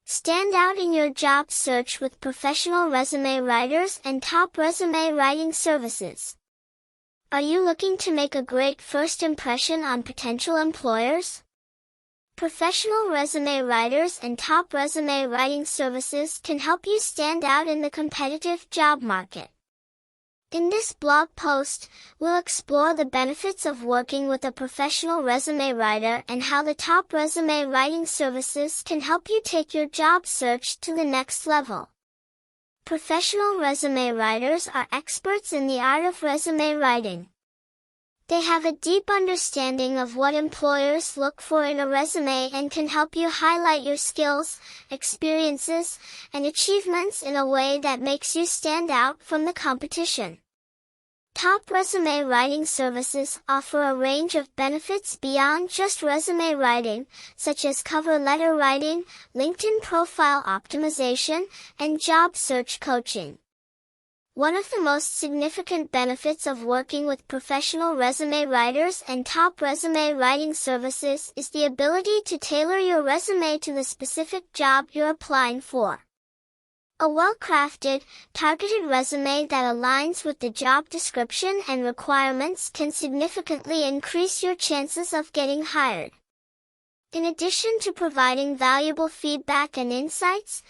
Stand out in your job search with professional resume writers and top resume writing services. Are you looking to make a great first impression on potential employers? Professional resume writers and top resume writing services can help you stand out in the competitive job market. In this blog post, we'll explore the benefits of working with a professional resume writer and how the top resume writing services can help you take your job search to the next level. Professional resume writers are experts in the art of resume writing. They have a deep understanding of what employers look for in a resume and can help you highlight your skills, experiences, and achievements in a way that makes you stand out from the competition. Top resume writing services offer a range of benefits beyond just resume writing, such as cover letter writing, LinkedIn profile optimization, and job search coaching. One of the most significant benefits of working with professional resume writers and top resume writing services is the ability to tailor your resume to the specific job you're applying for. A well-crafted, targeted resume that aligns with the job description and requirements can significantly increase your chances of getting hired. In addition to providing valuable feedback and insights,